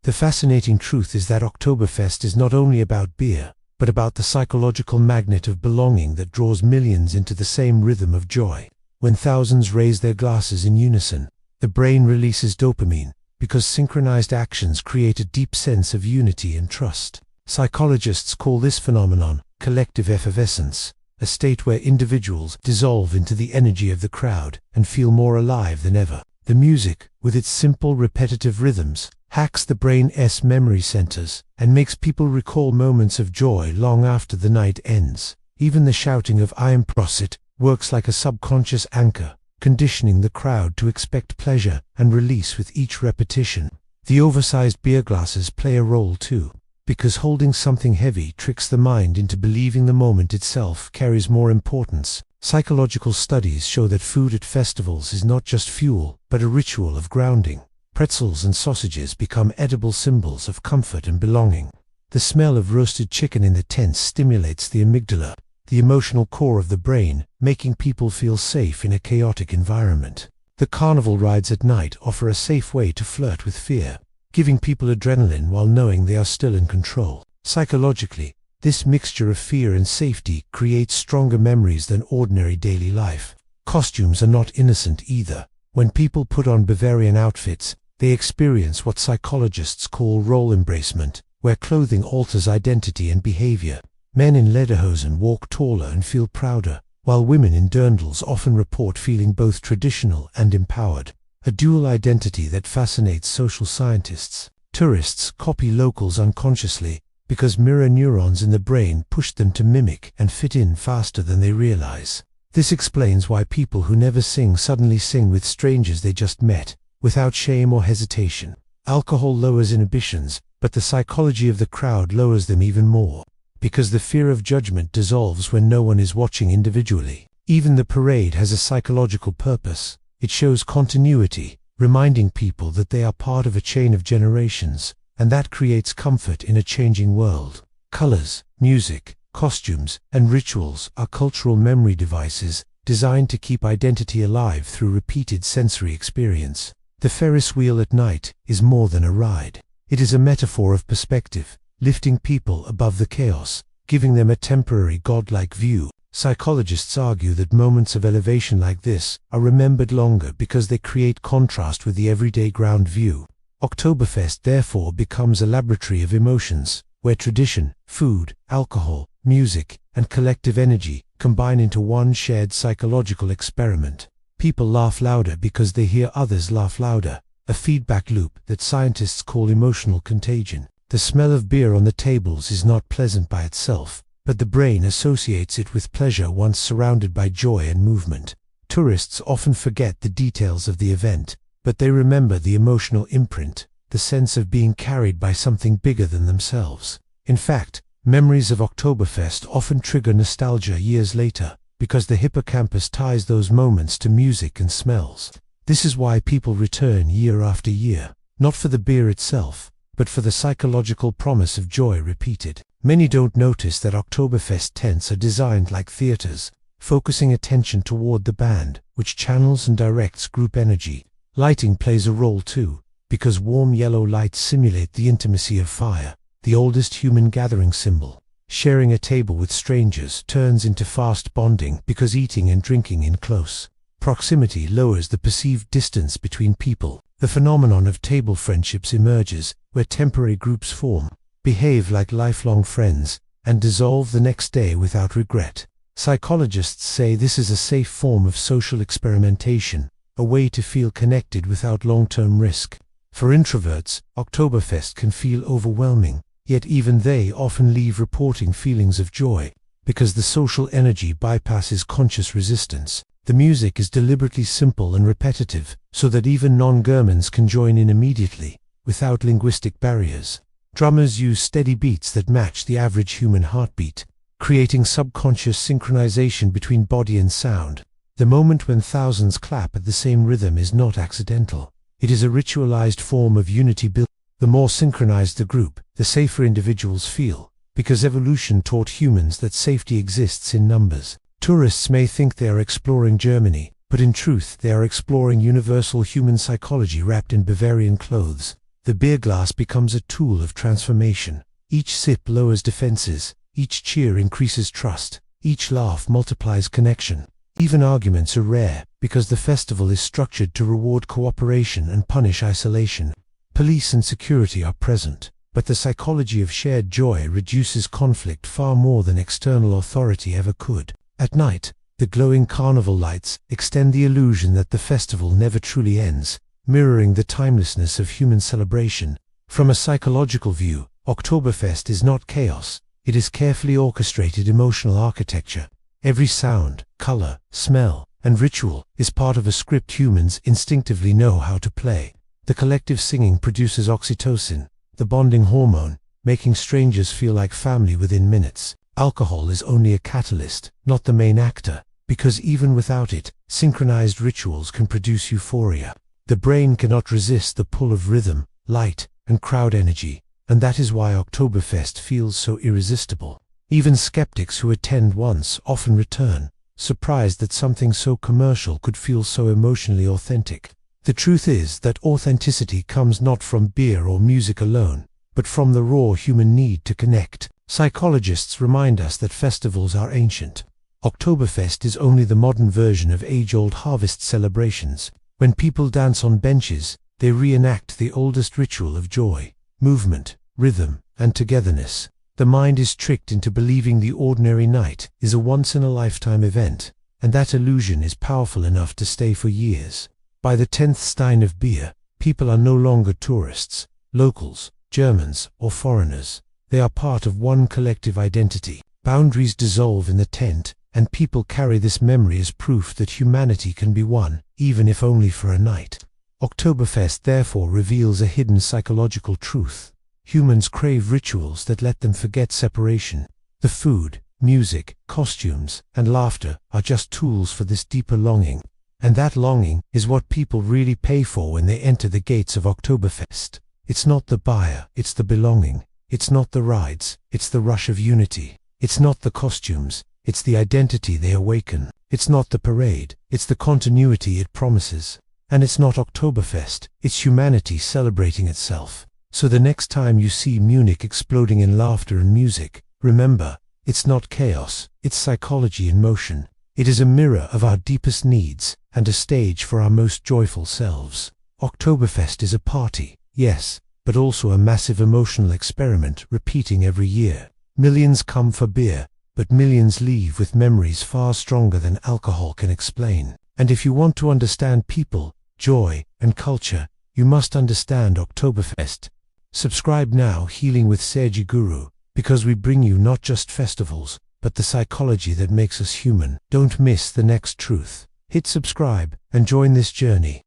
The fascinating truth is that Oktoberfest is not only about beer, but about the psychological magnet of belonging that draws millions into the same rhythm of joy. When thousands raise their glasses in unison, the brain releases dopamine, because synchronized actions create a deep sense of unity and trust. Psychologists call this phenomenon collective effervescence, a state where individuals dissolve into the energy of the crowd and feel more alive than ever. The music, with its simple repetitive rhythms, hacks the brain's memory centers and makes people recall moments of joy long after the night ends. Even the shouting of "I am Prosit" works like a subconscious anchor, conditioning the crowd to expect pleasure and release with each repetition. The oversized beer glasses play a role too, because holding something heavy tricks the mind into believing the moment itself carries more importance. Psychological studies show that food at festivals is not just fuel, but a ritual of grounding. Pretzels and sausages become edible symbols of comfort and belonging. The smell of roasted chicken in the tents stimulates the amygdala, the emotional core of the brain, making people feel safe in a chaotic environment. The carnival rides at night offer a safe way to flirt with fear, giving people adrenaline while knowing they are still in control. Psychologically, this mixture of fear and safety creates stronger memories than ordinary daily life. Costumes are not innocent either. When people put on Bavarian outfits, they experience what psychologists call role embracement, where clothing alters identity and behavior. Men in lederhosen walk taller and feel prouder, while women in dirndls often report feeling both traditional and empowered. A dual identity that fascinates social scientists. Tourists copy locals unconsciously, because mirror neurons in the brain push them to mimic and fit in faster than they realize. This explains why people who never sing suddenly sing with strangers they just met, without shame or hesitation. Alcohol lowers inhibitions, but the psychology of the crowd lowers them even more, because the fear of judgment dissolves when no one is watching individually. Even the parade has a psychological purpose. It shows continuity, reminding people that they are part of a chain of generations, and that creates comfort in a changing world. Colors, music, costumes, and rituals are cultural memory devices designed to keep identity alive through repeated sensory experience. The Ferris wheel at night is more than a ride. It is a metaphor of perspective, lifting people above the chaos, giving them a temporary godlike view. Psychologists argue that moments of elevation like this are remembered longer because they create contrast with the everyday ground view. Oktoberfest therefore becomes a laboratory of emotions, where tradition, food, alcohol, music, and collective energy combine into one shared psychological experiment. People laugh louder because they hear others laugh louder, a feedback loop that scientists call emotional contagion. The smell of beer on the tables is not pleasant by itself, but the brain associates it with pleasure once surrounded by joy and movement. Tourists often forget the details of the event, but they remember the emotional imprint, the sense of being carried by something bigger than themselves. In fact, memories of Oktoberfest often trigger nostalgia years later, because the hippocampus ties those moments to music and smells. This is why people return year after year, not for the beer itself, but for the psychological promise of joy repeated. Many don't notice that Oktoberfest tents are designed like theaters, focusing attention toward the band, which channels and directs group energy. Lighting plays a role too, because warm yellow lights simulate the intimacy of fire, the oldest human gathering symbol. Sharing a table with strangers turns into fast bonding because eating and drinking in close proximity lowers the perceived distance between people. The phenomenon of table friendships emerges, where temporary groups form, behave like lifelong friends, and dissolve the next day without regret. Psychologists say this is a safe form of social experimentation, a way to feel connected without long-term risk. For introverts, Oktoberfest can feel overwhelming, yet even they often leave reporting feelings of joy, because the social energy bypasses conscious resistance. The music is deliberately simple and repetitive, so that even non-Germans can join in immediately, without linguistic barriers. Drummers use steady beats that match the average human heartbeat, creating subconscious synchronization between body and sound. The moment when thousands clap at the same rhythm is not accidental. It is a ritualized form of unity built. The more synchronized the group, the safer individuals feel, because evolution taught humans that safety exists in numbers. Tourists may think they are exploring Germany, but in truth they are exploring universal human psychology wrapped in Bavarian clothes. The beer glass becomes a tool of transformation. Each sip lowers defenses, each cheer increases trust, each laugh multiplies connection. Even arguments are rare, because the festival is structured to reward cooperation and punish isolation. Police and security are present, but the psychology of shared joy reduces conflict far more than external authority ever could. At night, the glowing carnival lights extend the illusion that the festival never truly ends, mirroring the timelessness of human celebration. From a psychological view, Oktoberfest is not chaos, it is carefully orchestrated emotional architecture. Every sound, color, smell, and ritual is part of a script humans instinctively know how to play. The collective singing produces oxytocin, the bonding hormone, making strangers feel like family within minutes. Alcohol is only a catalyst, not the main actor, because even without it, synchronized rituals can produce euphoria. The brain cannot resist the pull of rhythm, light, and crowd energy, and that is why Oktoberfest feels so irresistible. Even skeptics who attend once often return, surprised that something so commercial could feel so emotionally authentic. The truth is that authenticity comes not from beer or music alone, but from the raw human need to connect. Psychologists remind us that festivals are ancient. Oktoberfest is only the modern version of age-old harvest celebrations. When people dance on benches, they reenact the oldest ritual of joy, movement, rhythm, and togetherness. The mind is tricked into believing the ordinary night is a once-in-a-lifetime event, and that illusion is powerful enough to stay for years. By the 10th stein of beer, people are no longer tourists, locals, Germans, or foreigners. They are part of one collective identity. Boundaries dissolve in the tent, and people carry this memory as proof that humanity can be one, even if only for a night. Oktoberfest therefore reveals a hidden psychological truth. Humans crave rituals that let them forget separation. The food, music, costumes, and laughter are just tools for this deeper longing. And that longing is what people really pay for when they enter the gates of Oktoberfest. It's not the buyer, it's the belonging. It's not the rides, it's the rush of unity. It's not the costumes, it's the identity they awaken. It's not the parade, it's the continuity it promises. And it's not Oktoberfest, it's humanity celebrating itself. So the next time you see Munich exploding in laughter and music, remember, it's not chaos, it's psychology in motion. It is a mirror of our deepest needs, and a stage for our most joyful selves. Oktoberfest is a party, yes, but also a massive emotional experiment repeating every year. Millions come for beer, but millions leave with memories far stronger than alcohol can explain. And if you want to understand people, joy, and culture, you must understand Oktoberfest. Subscribe now, Healing with Sergi Guru, because we bring you not just festivals, but the psychology that makes us human. Don't miss the next truth. Hit subscribe and join this journey.